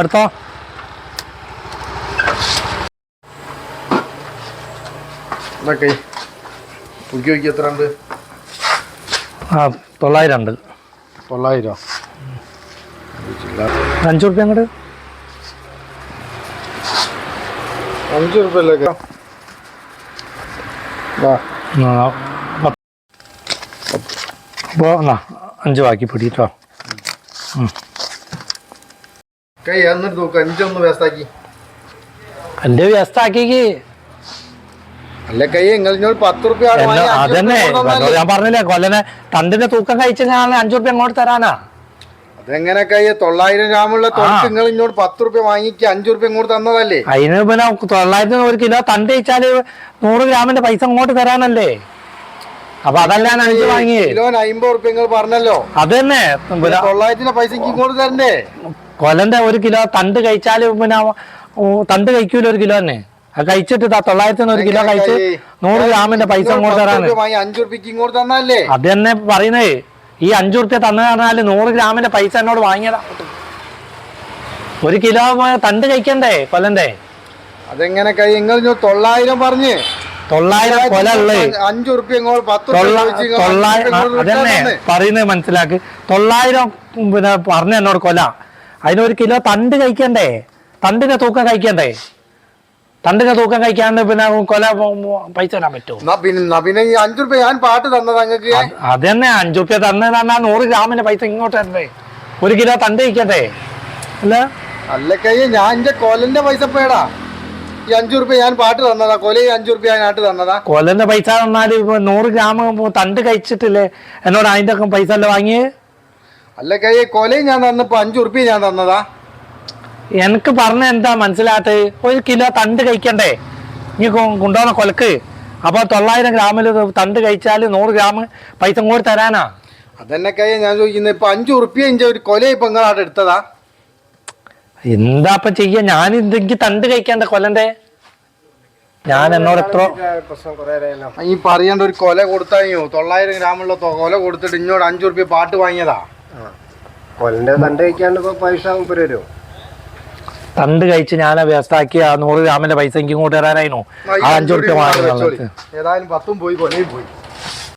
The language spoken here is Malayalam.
എടുത്തോ. എത്ര ഉണ്ട്? 900 ഉണ്ട്. 900. 5 റുപ്യ അങ്ങോട്ട്. 5 റുപ്യല്ലേ? 5 ബാക്കി പിടിട്ടോ. കൈ എന്നിട്ട് നോക്ക്. 5 ഒന്ന് വേസ്റ്റാക്കി. എന്റെ വേസ്റ്റാക്കി അല്ല കൈ നിങ്ങൾ 10 റുപ്യ. അതന്നെ ഞാൻ പറഞ്ഞില്ലേ, കൊല്ലനെ തണ്ടിന്റെ തൂക്കം കഴിച്ച ഞാൻ 5 റുപ്യ അങ്ങോട്ട് തരാനാ. അതെങ്ങനെ കൈ? 900 ഗ്രാമുള്ള നിങ്ങൾ ഇങ്ങോട്ട് 10 റുപ്യ വാങ്ങിക്ക് 5 റുപ്യ ഇങ്ങോട്ട് തന്നതല്ലേ? അതിന് പിന്നെ 900 1 കിലോ തണ്ട് കഴിച്ചാല് 100 ഗ്രാമിന്റെ പൈസ അങ്ങോട്ട് തരാനല്ലേ. അപ്പൊ അതല്ല ഞാൻ 5 വാങ്ങി. കിലോന് 50 റുപ്യ നിങ്ങൾ പറഞ്ഞല്ലോ. അത് തന്നെ 900 പൈസ ഇങ്ങോട്ട് തരണ്ടേ? കൊല്ലന്റെ 1 കിലോ തണ്ട് കഴിച്ചാല് പിന്നെ തണ്ട് കഴിക്കൂല 1 കിലോ തന്നെ. അത് കഴിച്ചിട്ട് 900 1 കിലോ കഴിച്ച് 100 ഗ്രാമിന്റെ പൈസ അങ്ങോട്ട് തരാന്. 5 റുപ്യക്ക് ഇങ്ങോട്ട് തന്നല്ലേ? അത് തന്നെ പറയുന്നേ. ഈ 5 റുപ്യ തന്നു പറഞ്ഞാല് 100 ഗ്രാമിന്റെ പൈസ എന്നോട് വാങ്ങിയതാ. 1 കിലോ തണ്ട് കഴിക്കണ്ടേ കൊല്ലന്റെ? അതെങ്ങനെ കൈ? നിങ്ങൾ 900 പറഞ്ഞ് 900 കൊല ഉള്ളേ. 5 റുപ്യ അതന്നെ പറയുന്നത് മനസ്സിലാക്ക്. 900 പിന്നെ പറഞ്ഞ എന്നോട് കൊല. അതിന് 1 കിലോ തണ്ട് കഴിക്കണ്ടേ? തണ്ടിന്റെ തൂക്കം കഴിക്കണ്ടേ? തണ്ടിന്റെ തൂക്കം കഴിക്കാണ്ട് പിന്നെ കൊല പൈസ തരാൻ പറ്റുമോ? പിന്നെ 5 റുപ്യ ഞാൻ പാട്ട് തന്നത് അങ്ങക്ക്. അത് തന്നെ 5 റുപ്യ തന്നത് പറഞ്ഞാൽ 100 ഗ്രാമിന്റെ പൈസ ഇങ്ങോട്ട് തരണ്ടേ? 1 കിലോ തണ്ട് കഴിക്കണ്ടേ? അല്ല കൈ, ഞാൻ എന്റെ കൊലന്റെ പൈസ പേടാ. ഈ 5 റുപ്യ ഞാൻ പാട്ട് തന്നതാ. കൊല 5 റുപ്യ ഞാട്ട് തന്നതാ. കൊലന്റെ പൈസ തന്നാല് 100 ഗ്രാം തണ്ട് കഴിച്ചിട്ടില്ലേ എന്നോട് അതിന്റെ പൈസ അല്ലേ വാങ്ങിയേ? അല്ല കൈ, കൊലയും ഞാൻ തന്നപ്പോ 5 റുപ്യ ഞാൻ തന്നതാ. എനിക്ക് പറഞ്ഞ എന്താ മനസ്സിലാത്ത? 1 കിലോ തണ്ട് കഴിക്കണ്ടേ നീ കൊണ്ടുപോകുന്ന കൊലക്ക്? അപ്പൊ 900 ഗ്രാമില് തണ്ട് കഴിച്ചാല് 100 ഗ്രാം പൈസ ഇങ്ങോട്ട് തരാനാ. അതന്നെ കൈ ഞാൻ ചോദിക്കുന്നത്. ഇപ്പൊ 5 റുപ്യ ഒരു കൊല ഇപ്പൊ നിങ്ങളാട്ട് എടുത്തതാ. എന്താ ഇപ്പൊ ചെയ്യാ? ഞാൻ എന്തെങ്കിലും തണ്ട് കഴിക്കണ്ട കൊല്ലന്റെ? ഞാൻ എന്നോട് എത്ര ഈ പറയണ്ട ഒരു കൊല കൊടുത്തായോ? 900 ഗ്രാമുള്ള കൊല കൊടുത്തിട്ട് ഇങ്ങോട്ട് 5 റുപ്യ പാട്ട് വാങ്ങിയതാ. കൊല്ലന്റെ തണ്ട് കഴിക്കാണ്ട് പൈസ വരുമോ? തണ്ട് കഴിച്ച് ഞാൻ വ്യവസ്ഥാക്കി 100 ഗ്രാമിന്റെ പൈസ എനിക്ക് ഇങ്ങോട്ട് തരാനായിരുന്നു. 5 റുപ്യ വാങ്ങി. ഏതായാലും 10 പോയി കൊലയും പോയി.